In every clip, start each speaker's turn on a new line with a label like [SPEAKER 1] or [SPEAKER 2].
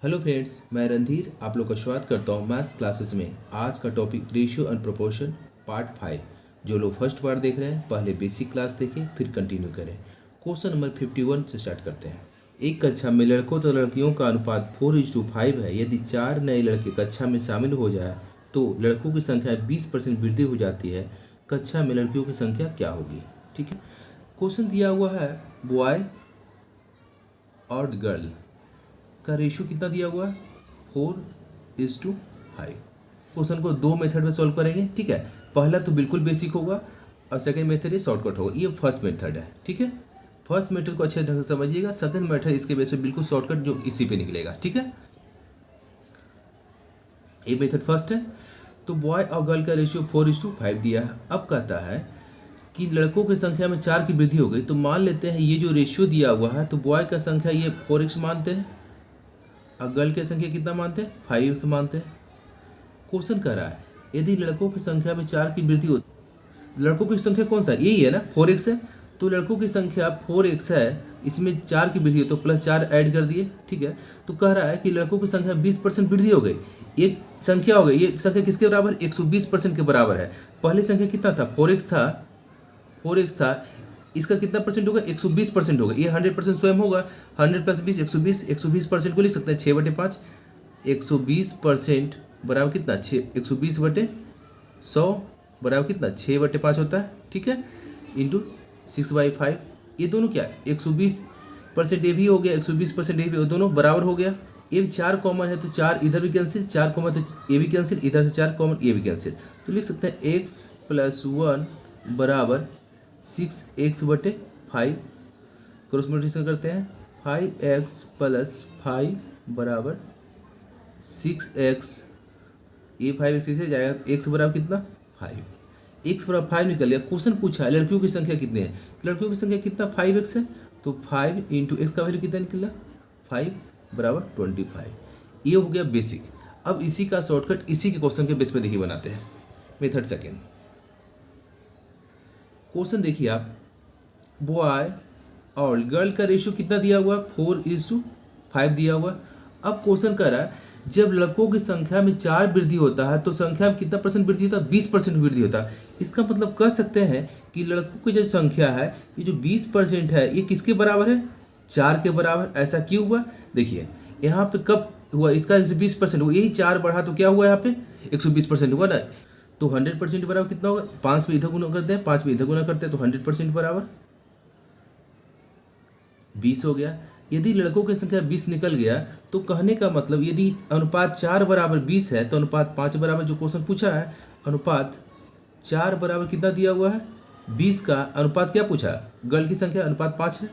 [SPEAKER 1] Hello friends, मैं रणधीर आप लोग का स्वागत करता हूँ मैथ्स क्लासेस में। आज का topic ratio and proportion part 5। जो लोग फर्स्ट बार देख रहे हैं पहले बेसिक क्लास देखें फिर कंटिन्यू करें। क्वेश्चन नंबर 51 से स्टार्ट करते हैं। एक कक्षा में लड़कों तो लड़कियों का अनुपात 4:5 है। यदि 4 नए लड़के कक्षा में शामिल हो जाए तो लड़कों की संख्या 20% वृद्धि हो जाती है। कक्षा में लड़कियों की संख्या क्या होगी? ठीक है, क्वेश्चन दिया हुआ है बॉय और गर्ल का रेशियो कितना दिया हुआ है 4:5। क्वेश्चन को दो मेथड में सॉल्व करेंगे। ठीक है, पहला तो बिल्कुल बेसिक होगा और सेकंड मेथड ये शॉर्टकट होगा। ये फर्स्ट मेथड है। ठीक है, फर्स्ट मेथड को अच्छे ढंग से समझिएगा। सेकंड मेथड इसके बेस पे बिल्कुल शॉर्टकट जो इसी पे निकलेगा। ठीक है, ये मेथड फर्स्ट है। तो बॉय और गर्ल का रेशियो 4:5 दिया है। अब कहता है कि लड़कों की संख्या में 4 की वृद्धि हो गई। तो मान लेते हैं ये जो रेशियो दिया हुआ है तो बॉय का संख्या ये 4x मानते हैं और गर्ल की संख्या कितना मानते हैं 5x मानते हैं। क्वेश्चन कह रहा है यदि लड़कों की संख्या में 4 की वृद्धि हो, लड़कों की संख्या कौन सा यही है ना 4x है। तो लड़कों की संख्या 4x है, इसमें 4 की वृद्धि हो तो +4 ऐड कर दिए। ठीक है, तो कह रहा है कि लड़कों की संख्या 20% वृद्धि हो गई। एक संख्या हो गई, ये संख्या किसके बराबर 120% के बराबर है। पहली संख्या कितना था 4x था, इसका कितना परसेंट होगा 120% होगा। ये 100% स्वयं होगा। 100 + 20 120, 120% को लिख सकते हैं 6/5। 120% बराबर कितना 120/100 बराबर कितना 6/5 होता है। ठीक है, इंटू 6/5। ये दोनों क्या है 120% ये भी हो गया, 120% ये भी, दोनों बराबर हो गया। ये 4 कॉमन है तो 4 इधर भी कैंसिल, 4 कॉमन तो ये भी कैंसिल, इधर से 4 कॉमन ये भी कैंसिल। तो लिख सकते हैं x + 1 बराबर 6x/5। क्रॉस मल्टीप्लिकेशन करते हैं 5x + 5 बराबर 6x। ये 5x से जाएगा, x बराबर कितना 5। x बराबर 5 निकल गया। क्वेश्चन पूछा है लड़कियों की संख्या कितनी है। लड़कियों की संख्या कितना 5x है, तो 5 × x का वैल्यू कितना निकला 5 बराबर 25। ये हो गया बेसिक। अब इसी का शॉर्टकट इसी के क्वेश्चन के बेस पे देखिए बनाते हैं। Method second. क्वेश्चन देखिए आप, बॉय और गर्ल का रेशियो कितना दिया हुआ 4:5 दिया हुआ। अब क्वेश्चन कर रहा है जब लड़कों की संख्या में 4 वृद्धि होता है तो संख्या में कितना परसेंट वृद्धि होता है 20% वृद्धि होता है। इसका मतलब कह सकते हैं कि लड़कों की जो संख्या है ये जो 20% है ये किसके बराबर है 4 के बराबर। ऐसा क्यों हुआ देखिए, यहाँ पे कब हुआ इसका 20% हुआ, यही 4 बढ़ा तो क्या हुआ यहाँ पे 120% हुआ ना। तो 100% बराबर कितना होगा 5 में इधर गुना करते हैं, 5 में इधर गुना करते हैं तो 100% बराबर 20 हो गया। यदि लड़कों की संख्या 20 निकल गया तो कहने का मतलब यदि अनुपात 4 बराबर 20 है तो अनुपात 5 बराबर, जो क्वेश्चन पूछा है अनुपात 4 बराबर कितना दिया हुआ है 20 का अनुपात क्या पूछा, गर्ल की संख्या अनुपात 5 है।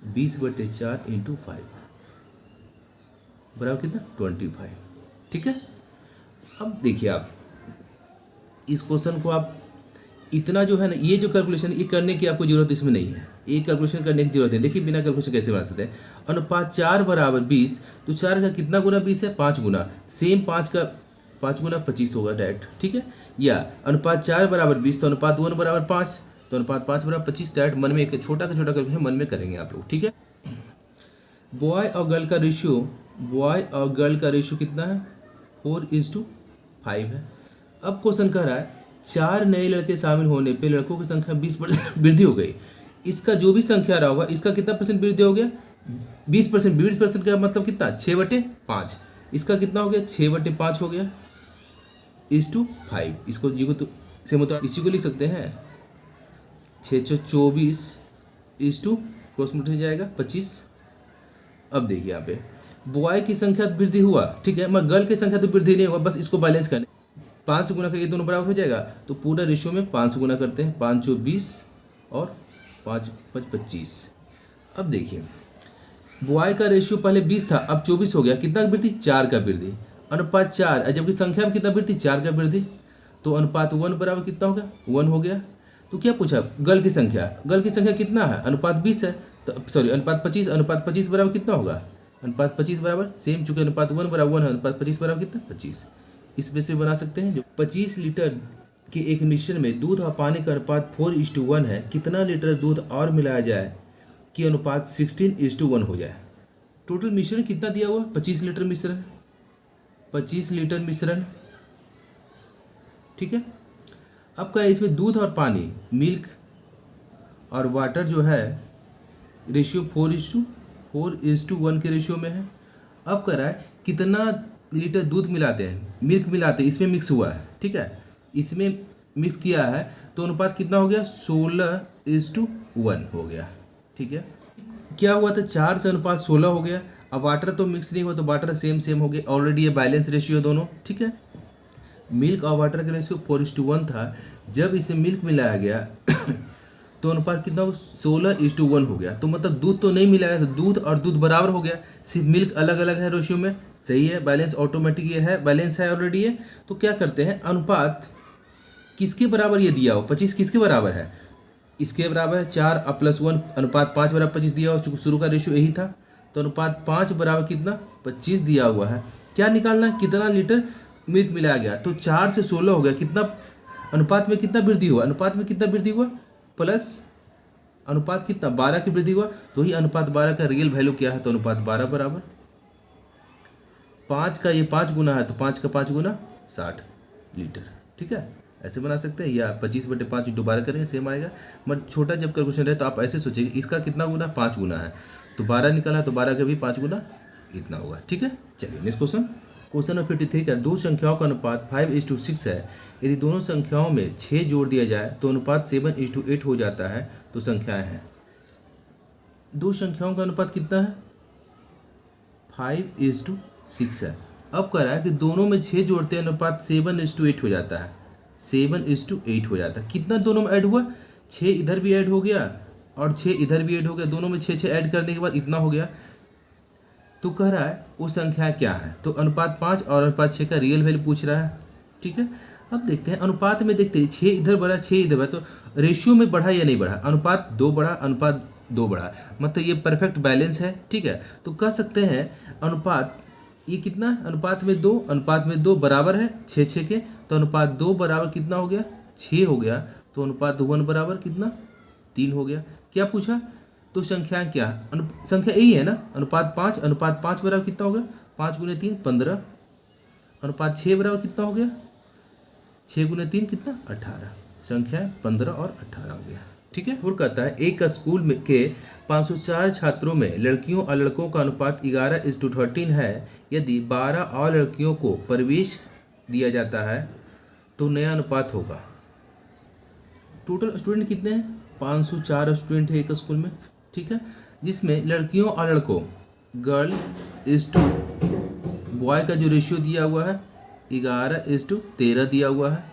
[SPEAKER 1] 20/4 × 5 बराबर कितना 25। ठीक है, अब देखिए आप इस क्वेश्चन को आप इतना जो है ना ये जो कैलकुलेशन ये करने की आपको जरूरत इसमें नहीं है, ये कैलकुलेशन करने की जरूरत है। देखिए बिना कैलकुलेशन कैसे बना सकते हैं। अनुपात 4 बराबर 20 तो 4 का कितना गुना 20 है 5 गुना, सेम 5 का 5 गुना 25 होगा डायरेक्ट। ठीक है, या अनुपात 4 बराबर 20 तो अनुपात 1 बराबर 5 तो अनुपात 5 बराबर 25 डायरेक्ट मन में एक छोटा का छोटा कैलकुलेशन मन में करेंगे आप लोग। ठीक है, बॉय और गर्ल का रेशियो कितना है 4:5 है। अब क्वेश्चन कह रहा है 4 नए लड़के शामिल होने पे लड़कों की संख्या 20% वृद्धि हो गई। इसका जो भी संख्या रहा होगा इसका कितना परसेंट वृद्धि हो गया 20%। 20% का मतलब कितना 6/5। इसका कितना हो गया 6/5 हो गया /5। इसको जी को तो से मतलब इसी को लिख सकते हैं 624 क्रॉस मल्टीप्लाई जाएगा 25। अब देखिए यहाँ पे बॉय की संख्या वृद्धि हुआ, ठीक है, मगर गर्ल की संख्या तो वृद्धि नहीं हुआ। बस इसको बैलेंस करने 5 से गुना करके दोनों बराबर हो जाएगा तो पूरा रेशियो में 5 से गुना करते हैं, 5 × 20 और 5 × 5 = 25। अब देखिए बॉय का रेशियो पहले 20 था अब 24 हो गया। कितना वृद्धि 4 का वृद्धि, अनुपात 4, जबकि संख्या में कितना वृद्धि 4 का वृद्धि तो अनुपात 1 बराबर कितना हो गया 1 हो गया। तो क्या पूछा गर्ल की संख्या कितना है अनुपात 20 है तो सॉरी अनुपात 25, अनुपात 25 बराबर कितना होगा अनुपात 25 बराबर सेम, चूंकि अनुपात 1 बराबर 1 है अनुपात 25 बराबर कितना 25। इस बेस पे बना सकते हैं जो 25 लीटर के एक मिश्रण में दूध और पानी का अनुपात 4:1 है, कितना लीटर दूध और मिलाया जाए कि अनुपात 16:1 हो जाए। टोटल मिश्रण कितना दिया हुआ? 25 लीटर मिश्रण, 25 लीटर मिश्रण, ठीक है। अब क्या है, इसमें दूध और पानी, मिल्क और वाटर जो है रेशियो 4:1 के रेशियो में है। अब कह रहा है कितना लीटर दूध मिलाते हैं, मिल्क मिलाते हैं, इसमें मिक्स हुआ है, ठीक है, इसमें मिक्स किया है, तो अनुपात कितना हो गया? 16:1 हो गया, ठीक है। क्या हुआ था? 4 से अनुपात 16 हो गया। अब वाटर तो मिक्स नहीं हुआ, तो वाटर सेम हो गया, ऑलरेडी ये बैलेंस रेशियो दोनों, ठीक है। मिल्क और वाटर का रेशियो 4:1 था। जब इसे मिल्क मिलाया गया तो अनुपात कितना हो? 16:1 हो गया। तो मतलब दूध तो नहीं मिलाया, तो दूध और दूध बराबर हो गया, सिर्फ मिल्क अलग अलग है रेशियो में, सही है, बैलेंस ऑटोमेटिक ये है, बैलेंस है ऑलरेडी ये। तो क्या करते हैं, अनुपात किसके बराबर ये दिया हो? 25 किसके बराबर है? इसके बराबर है 4 + 1 अनुपात 5 बराबर 25 दिया हो, चूँकि शुरू का रेशियो यही था, तो अनुपात 5 बराबर कितना? 25 दिया हुआ है। क्या निकालना है? कितना लीटर मिल्क मिलाया गया? तो 4 से 16 हो गया, कितना अनुपात में कितना वृद्धि हुआ? अनुपात में कितना वृद्धि हुआ? प्लस अनुपात कितना? 12 की वृद्धि हुआ, तो ही अनुपात 12 का रियल वैल्यू क्या है? तो अनुपात 12 बराबर 5 का ये 5 गुना है, तो 5 का 5 गुना 60 लीटर, ठीक है। ऐसे बना सकते हैं, या 25/5 दोबारा करेंगे, सेम आएगा। मगर छोटा जब कैलकुलेशन रहे तो आप ऐसे सोचिए, इसका कितना गुना? 5 गुना है, तो 12 निकाला, तो 12 का भी 5 गुना इतना होगा, ठीक है। चलिए नेक्स्ट क्वेश्चन नंबर 53 का, दो संख्याओं का अनुपात 5:6 है। यदि दोनों संख्याओं में 6 जोड़ दिया जाए तो अनुपात 7:8 हो जाता है, तो संख्याएं हैं। दो संख्याओं का अनुपात कितना है? 5:6 है। अब कह रहा है कि दोनों में 6 जोड़ते हैं, अनुपात 7:8 हो जाता है, 7:8 हो जाता है। कितना दोनों में ऐड हुआ? 6 इधर भी ऐड हो गया और 6 इधर भी ऐड हो गया, दोनों में 6 ऐड करने के बाद इतना हो गया। तो कह रहा है वो संख्या क्या है? तो अनुपात 5 और अनुपात 6 का रियल वैल्यू पूछ रहा है, ठीक है। अब देखते हैं अनुपात में, देखते हैं 6 इधर बढ़ा 6 इधर बढ़ा, तो रेशियो में बढ़ा या नहीं बढ़ा? अनुपात 2 बढ़ा, अनुपात 2 बढ़ा, मतलब ये परफेक्ट बैलेंस है, ठीक है। तो कह सकते हैं अनुपात ये कितना? अनुपात में 2, अनुपात में 2 बराबर है 6 के, तो अनुपात 2 बराबर कितना हो गया? 6 हो गया। तो अनुपात 1 बराबर कितना? 3 हो गया। क्या पूछा? तो संख्या क्या? संख्या यही है ना, अनुपात 5, अनुपात 5 बराबर कितना हो गया? 5 × 3 15, अनुपात 6 बराबर कितना हो गया? 6 × 3 कितना? 18। संख्या 15 और 18 हो गया, ठीक है। और कहता है एक स्कूल में के 504 छात्रों में लड़कियों और लड़कों का अनुपात 11:13 है। यदि 12 और लड़कियों को प्रवेश दिया जाता है तो नया अनुपात होगा। टोटल स्टूडेंट कितने हैं? 504 स्टूडेंट है एक स्कूल में, ठीक है, जिसमें लड़कियों और लड़कों, गर्ल इज टू बॉय का जो रेशियो दिया हुआ है 11:13 दिया हुआ है।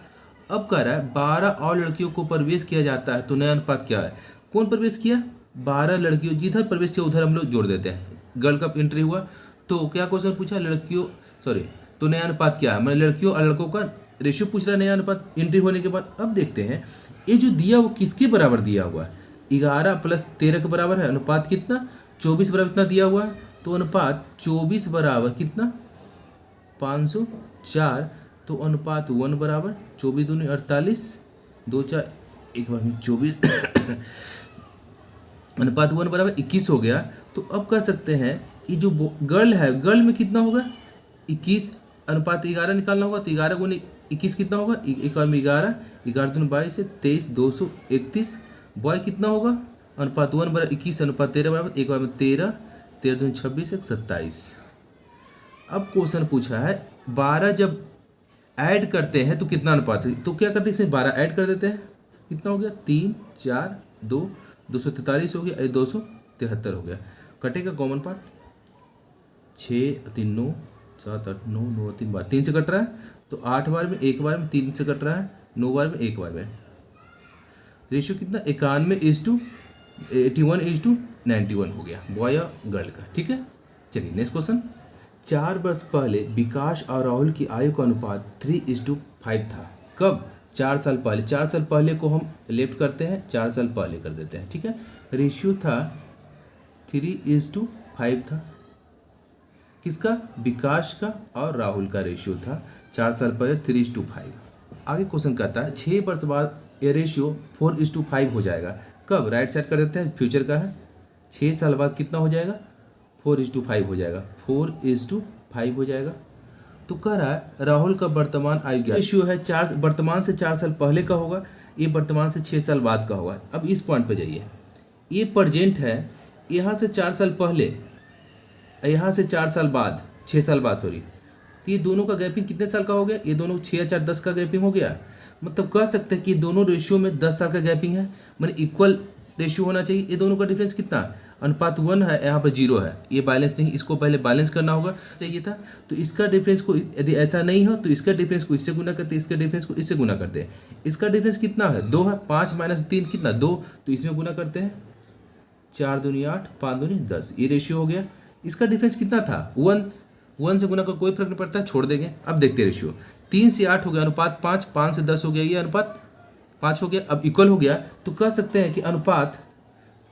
[SPEAKER 1] अब कह रहा है 12 और लड़कियों को प्रवेश किया जाता है तो नया अनुपात क्या है? कौन प्रवेश किया? 12 लड़कियों, जिधर प्रवेश किया उधर हम लोग जोड़ देते हैं। गर्ल का एंट्री हुआ, तो क्या क्वेश्चन पूछा? लड़कियों, सॉरी, तो नया अनुपात क्या है? मतलब लड़कियों और लड़कों का रेशियो पूछ रहा है, नया अनुपात एंट्री होने के बाद। अब देखते हैं ये जो दिया वो किसके बराबर दिया हुआ है? 11 + 13 के बराबर है। अनुपात कितना? 24 बराबर कितना दिया हुआ है? तो अनुपात 24 बराबर कितना? 504। तो अनुपात 1 बराबर 24 दूनी 48, 2 4 एक बार में 24 अनुपात 1 बराबर 21 हो गया। तो अब कह सकते हैं ये जो गर्ल है, गर्ल में कितना होगा? 21, अनुपात 11 निकालना होगा, तो 11 × 21 कितना होगा? एक बार में 11, 11 दूनी 22 है 23, 231। बॉय कितना होगा? अनुपात 1 बराबर 21, अनुपात 13 बराबर एक बार में 13, 13 दूनी 26 है 27। अब क्वेश्चन पूछा है 12 जब ऐड करते हैं तो कितना अनुपात है? तो क्या करते हैं, इसमें 12 ऐड कर देते हैं, कितना हो गया? 3 4 2 243 हो गया, 273 हो गया। कटेगा कॉमन पार्ट, 6 3 9 7 8 9 9 3 बार 3 से कट रहा है, तो 8 बार में, एक बार में 3 से कट रहा है, 9 बार में, एक बार में। रेशियो कितना? 81:81 हो गया बॉय और गर्ल का, ठीक है। चलिए नेक्स्ट क्वेश्चन। 4 वर्ष पहले विकास और राहुल की आयु का अनुपात 3:5 था। कब? 4 साल पहले। 4 साल पहले को हम लेफ्ट करते हैं, 4 साल पहले कर देते हैं, ठीक है। रेशियो था 3:5 था, किसका? विकास का और राहुल का रेशियो था 4 साल पहले 3:5। आगे क्वेश्चन कहता है 6 वर्ष बाद ये रेशियो 4:5 हो जाएगा। कब? राइट साइड कर देते हैं, फ्यूचर का है। 6 साल बाद कितना हो जाएगा? 4:5 हो जाएगा, 4:5 हो जाएगा। तो कह रहा है राहुल का वर्तमान आयु ज्ञात। रेशियो है 4, वर्तमान से 4 साल पहले का होगा, ये वर्तमान से 6 साल बाद का होगा। अब इस पॉइंट पे जाइए, ये प्रेजेंट है, यहाँ से 4 साल पहले, यहाँ से 4 साल बाद, 6 साल बाद सॉरी, तो ये दोनों का गैपिंग कितने साल का हो गया? ये दोनों 6 या 4 10 का गैपिंग हो गया। मतलब कह सकते हैं कि दोनों रेशियो में 10 साल का गैपिंग है, मतलब इक्वल रेशियो होना चाहिए। ये दोनों का डिफरेंस कितना? अनुपात 1 है, यहाँ पर 0 है, ये बैलेंस नहीं, इसको पहले बैलेंस करना होगा चाहिए था। तो इसका डिफरेंस को यदि ऐसा नहीं हो तो इसका डिफरेंस को इससे गुना करते, इसका डिफरेंस को इससे गुना करते हैं। इसका डिफरेंस कितना है? 2 है, 5 - 3 कितना? 2, तो इसमें गुना करते हैं, 4 दूनी 8, 5 दूनी 10, ये रेशियो हो गया। इसका डिफरेंस कितना था? 1 से गुना का कोई फर्क नहीं पड़ता, छोड़ देंगे। अब देखते हैं रेशियो, 3 से 8 हो गया अनुपात 5, 5 से 10 हो गया, ये अनुपात 5 हो गया। अब इक्वल हो गया, तो कह सकते हैं कि अनुपात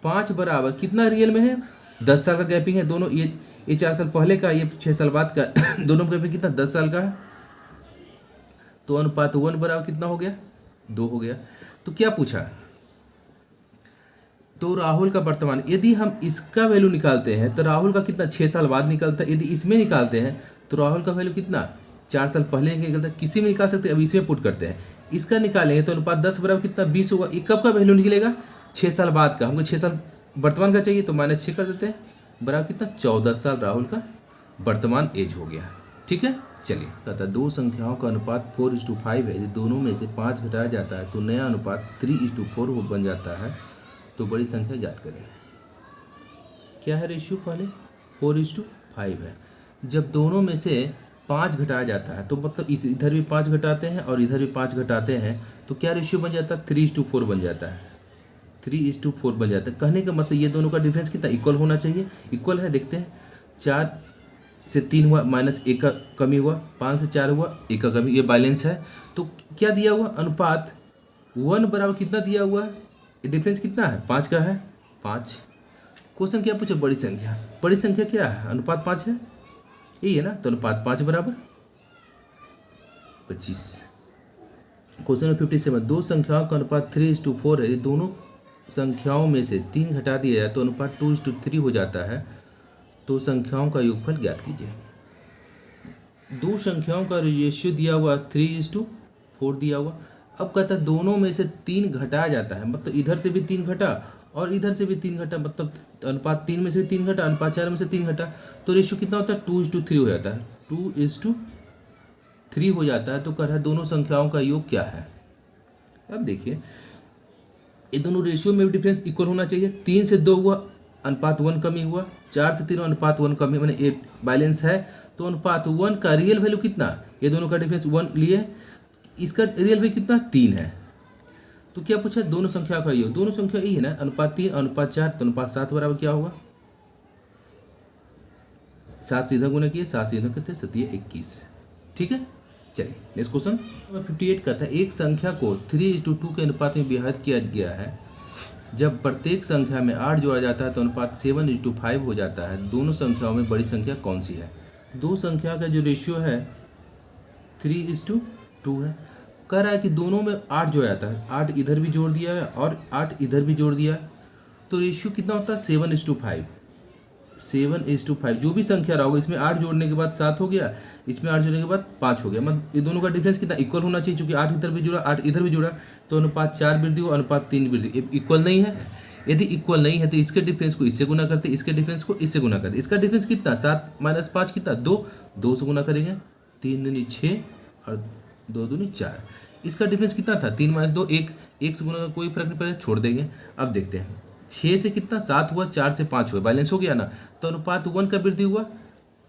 [SPEAKER 1] 5 बराबर कितना रियल में है? 10 साल का गैपिंग है दोनों, ये 4 साल पहले का, ये 6 साल बाद का, दोनों का गैपिंग कितना? 10 साल का है। तो अनुपात 1 बराबर कितना हो गया? 2 हो गया। तो क्या पूछा? तो राहुल का वर्तमान, यदि हम इसका वैल्यू निकालते हैं तो राहुल का कितना? 6 साल बाद निकलता है। यदि इसमें निकालते हैं तो राहुल का वैल्यू कितना? 4 साल पहले निकलता है। किसी में निकाल सकते हैं, अब इसमें पुट करते हैं। इसका निकालेंगे तो अनुपात 10 बराबर कितना? 20 होगा। ये कब का वैल्यू निकलेगा? 6 साल बाद का। हमको 6 साल वर्तमान का चाहिए, तो -6 कर देते हैं, बराबर कितना? 14 साल राहुल का वर्तमान एज हो गया। ठीक है, चलिए। कहता है दो संख्याओं का अनुपात 4:5 है, यदि दोनों में से 5 घटाया जाता है तो नया अनुपात 3:4 बन जाता है, तो बड़ी संख्या ज्ञात करें। क्या है रेशियो? पहले 4:5 है। जब दोनों में से 5 घटाया जाता है तो मतलब इधर भी 5 घटाते हैं और इधर भी 5 घटाते हैं, तो क्या रेशियो बन जाता है? 3:4 बन जाता है, 3:4 बन जाता है। कहने का मतलब ये दोनों का डिफरेंस कितना? इक्वल होना चाहिए। इक्वल है, देखते हैं। 4 से 3 हुआ, -1 का कमी हुआ, 5 से 4 हुआ, 1 का कमी, ये बैलेंस है। तो क्या दिया हुआ? अनुपात 1 बराबर कितना दिया हुआ है? डिफरेंस कितना है? 5 का है, 5। क्वेश्चन क्या पूछे? बड़ी संख्या। बड़ी संख्या क्या है? अनुपात 5 है, यही है ना। तो अनुपात 5 बराबर 25। क्वेश्चन नंबर 57, दो संख्याओं का अनुपात 3:4 है, दोनों संख्याओं में से 3 घटा दिया जाए तो अनुपात 2:3 हो जाता है, तो संख्याओं का योगफल ज्ञात कीजिए। दो संख्याओं का रेशियो दिया हुआ 3:4 दिया हुआ। अब कहता है दोनों में से 3 घटाया जाता है, मतलब इधर से भी 3 घटा और इधर से भी 3 घटा, मतलब अनुपात 3 में से भी 3 घटा, अनुपात 4 में से 3 घटा, तो रेशियो कितना होता है? 2:3 हो जाता है, 2:3 हो जाता है। तो कह रहा है दोनों संख्याओं का योग क्या है? अब देखिए, ये दोनों रेशियो में भी डिफरेंस इक्वल होना चाहिए। 3 से 2 हुआ, अनुपात 1 कमी हुआ, 4 से 3 अनुपात 1 कमी, मैंने ये बैलेंस है। तो अनुपात 1 का रियल वैल्यू कितना? ये दोनों का डिफरेंस 1 लिए, इसका रियल वैल्यू कितना? 3 है। तो क्या पूछा? दोनों संख्या का योग। दोनों संख्या यही है ना, अनुपात 3 अनुपात 4, तो अनुपात 7 बराबर क्या होगा? 7 से इधर गुना किए, 7 से इधर करते, 7 21। ठीक है, चलिए नेक्स्ट क्वेश्चन। 58 का था, एक संख्या को 3:2 के अनुपात में विभाजित किया गया है। जब प्रत्येक संख्या में 8 जोड़ा जाता है तो अनुपात 7:5 हो जाता है। दोनों संख्याओं में बड़ी संख्या कौन सी है? दो संख्या का जो रेशियो है 3:2 है। कह रहा है कि दोनों में 8 जोड़ा जाता है, 8 इधर भी जोड़ दिया है और 8 इधर भी जोड़ दिया, तो रेशियो कितना होता है? 7:5। 7:5 जो भी संख्या रहा होगा, इसमें 8 जोड़ने के बाद 7 हो गया, इसमें 8 जोड़ने के बाद 5 हो गया, मतलब ये दोनों का डिफरेंस कितना? इक्वल होना चाहिए। चूंकि 8 इधर भी जुड़ा, 8 इधर भी जुड़ा, तो अनुपात 4 वृद्धि हो, अनुपात 3 वृद्धि, इक्वल नहीं है। यदि इक्वल नहीं है तो इसके डिफरेंस को इससे गुना करते, इसके डिफरेंस को इससे गुना करते। इसका डिफरेंस कितना? 7 - 5 कितना? 2, 2 से गुना करेंगे, 3 दूनी 6 और 2 दूनी 4। इसका डिफरेंस कितना था? 3 - 2 1, 1 से गुना का कोई फर्क नहीं पड़ेगा, छोड़ देंगे। अब देखते हैं, 6 से कितना? 7 हुआ, 4 से 5 हुआ, बैलेंस हो गया ना। तो अनुपात 1 का वृद्धि हुआ,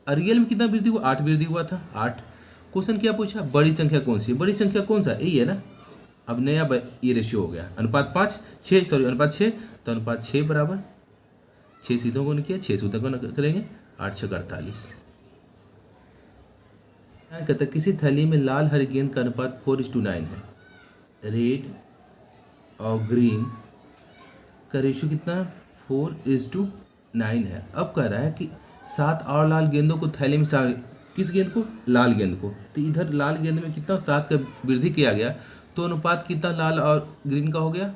[SPEAKER 1] और रियल में कितना वृद्धि हुआ? 8 वृद्धि हुआ था, 8। क्वेश्चन क्या पूछा? बड़ी संख्या कौन सी है? बड़ी संख्या कौन सा? यही है ना। अब नया ये रेशियो हो गया, अनुपात अनुपात 6, तो अनुपात 6 बराबर 6 सीधों को किया, 6 सीधों को करेंगे, 8 6 48। कहता किसी थैली में लाल हरी गेंद का अनुपात 4:9 है, रेड और ग्रीन का रेशियो कितना है? 4:9 है। अब कह रहा है कि 7 और लाल गेंदों को थैली में किस गेंद को? लाल गेंद को। तो इधर लाल गेंद में कितना? 7 का वृद्धि किया गया, तो अनुपात कितना लाल और ग्रीन का हो गया?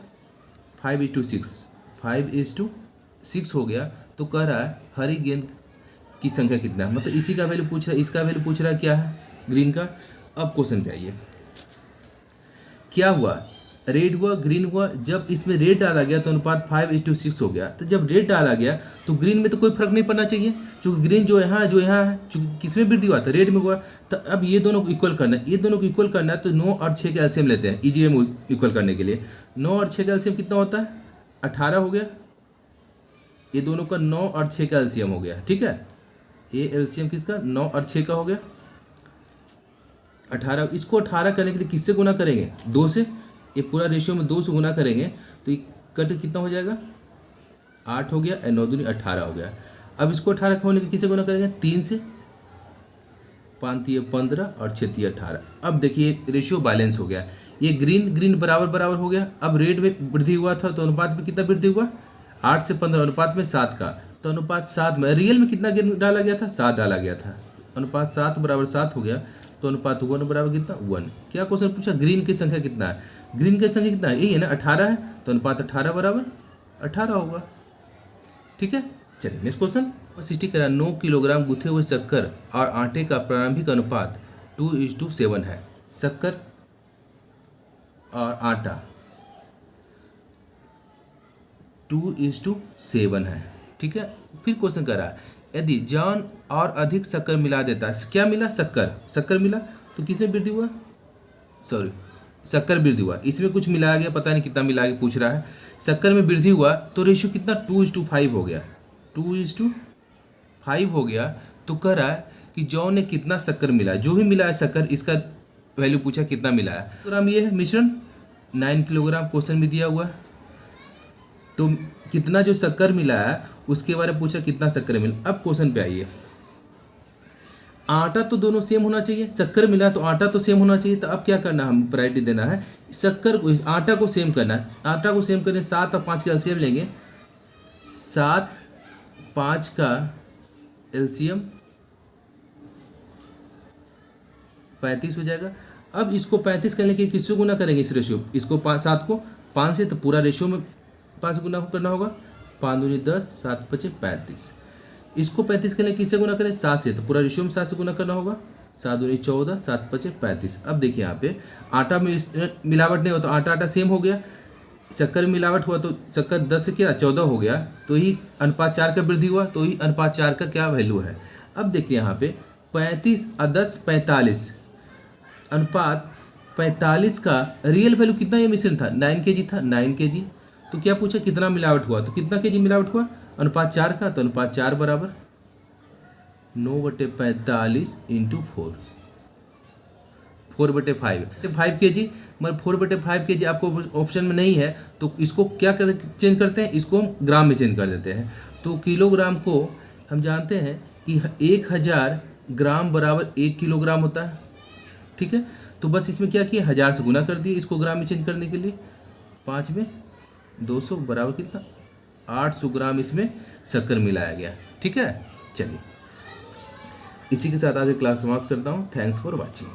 [SPEAKER 1] 5:6 हो गया। तो कह रहा है हरी गेंद की संख्या कितना है, मतलब इसी का वैल्यू पूछ रहा है, इसका वैल्यू पूछ रहा है क्या है, ग्रीन का। अब क्वेश्चन पे आइए, क्या हुआ, रेड हुआ ग्रीन हुआ, जब इसमें रेड डाला गया तो अनुपात 5:6 हो गया। तो जब रेड डाला गया तो ग्रीन में तो कोई फर्क नहीं पड़ना चाहिए, क्योंकि ग्रीन जो यहाँ है, चूंकि किसमें वृद्धि हुआ था, रेड में हुआ। तो अब ये दोनों को इक्वल करना है, ये दोनों को इक्वल करना है, तो 9 और 6 का एलसीएम लेते हैं इजी में इक्वल करने के लिए। 9 और 6 का एलसीएम कितना होता है, 18 हो गया। ये दोनों का 9 और 6 का एलसीएम हो गया, ठीक है। ये एलसीएम किसका, 9 और 6 का हो गया 18। इसको 18 करने के लिए किससे गुना करेंगे, 2 से। ये पूरा रेशियो में 2 से गुना करेंगे तो ये कट कितना हो जाएगा, 8 हो गया, 9 दूनी 18 हो गया। अब इसको 18 होने के किससे गुना करेंगे, 3 से। 5 तिये 15 और 6 तिये 18। अब देखिए रेशियो बैलेंस हो गया, ये ग्रीन ग्रीन बराबर बराबर हो गया। अब रेड में वृद्धि हुआ था तो अनुपात में कितना वृद्धि हुआ, 8 से 15 अनुपात में 7 का। तो अनुपात 7 में रियल में कितना डाला गया था, 7 डाला गया था। अनुपात 7 बराबर 7 हो गया, तो अनुपात 1 बराबर कितना, 1। क्या क्वेश्चन पूछा, ग्रीन की संख्या कितना है, ग्रीन की संख्या कितना है, यही है ना, 18 है। तो अनुपात 18 बराबर 18 होगा, ठीक है। चलिए नेक्स्ट क्वेश्चन, सृष्टि करा 9 किलोग्राम गुथे हुए शक्कर और आटे का प्रारंभिक अनुपात 2:7 है। शक्कर और आटा 2:7 है, ठीक है। फिर क्वेश्चन करा, यदि जॉन और अधिक शक्कर मिला देता, क्या मिला, शक्कर मिला, तो किसमें वृद्धि हुआ, सॉरी शक्कर वृद्धि हुआ, इसमें कुछ मिलाया गया, पता नहीं कितना मिला के पूछ रहा है। शक्कर में वृद्धि हुआ तो रेशियो कितना, 2:5 हो गया, 2:5 हो गया। तो कह रहा है कि जॉन ने कितना शक्कर मिला, जो भी मिला है शक्कर, इसका वैल्यू पूछा कितना मिला है। किलोग्राम ये है मिश्रण, 9 किलोग्राम क्वेश्चन में दिया हुआ है। तो कितना जो शक्कर मिला है उसके बारे में पूछा, कितना शक्कर मिला। अब क्वेश्चन पे आइए, आटा तो दोनों सेम होना चाहिए, शक्कर मिला तो आटा तो सेम होना चाहिए। तो अब क्या करना, हम प्रायोरिटी देना है शक्कर को, आटा को सेम करना है। आटा को सेम करने 7 और 5 का एलसीएम लेंगे, 7 5 का एलसीएम 35 हो जाएगा। अब इसको 35 करने के किससे गुना करेंगे, इस रेशियो, इसको 7 को 5 से, तो पूरा रेशियो में 5 से गुना करना होगा, 5 दूनी 10, 7 5 35। इसको 35 के लिए किससे गुना करें, 7 से, तो पूरा रेशियो में 7 से गुना करना होगा, 7 दूनी 14, 7 5 35। अब देखिए यहाँ पे आटा में मिलावट नहीं हो तो आटा सेम हो गया, शक्कर में मिलावट हुआ तो शक्कर 10 से क्या 14 हो गया, तो ही अनुपात 4 का वृद्धि हुआ, तो ही अनुपात 4 का क्या वैल्यू है। अब देखिए यहाँ पे 35 और 10 45, अनुपात 45 का रियल वैल्यू कितना, ये मिश्रण था 9 kg था, 9 kg। तो क्या पूछा कितना मिलावट हुआ, तो कितना kg मिलावट हुआ, अनुपात 4 का, तो अनुपात 4 बराबर 9/45 × 4, 4/5 kg, मगर 4/5 kg आपको ऑप्शन में नहीं है, तो इसको क्या चेंज करते हैं, इसको हम ग्राम में चेंज कर देते हैं। तो किलोग्राम को हम जानते हैं कि 1000 ग्राम बराबर 1 किलोग्राम होता है, ठीक है। तो बस इसमें क्या किया, 1000 से गुना कर दिए इसको ग्राम में चेंज करने के लिए, 5 में 200 बराबर कितना, 800 ग्राम इसमें शक्कर मिलाया गया, ठीक है। चलिए इसी के साथ आज क्लास समाप्त करता हूँ। Thanks for watching.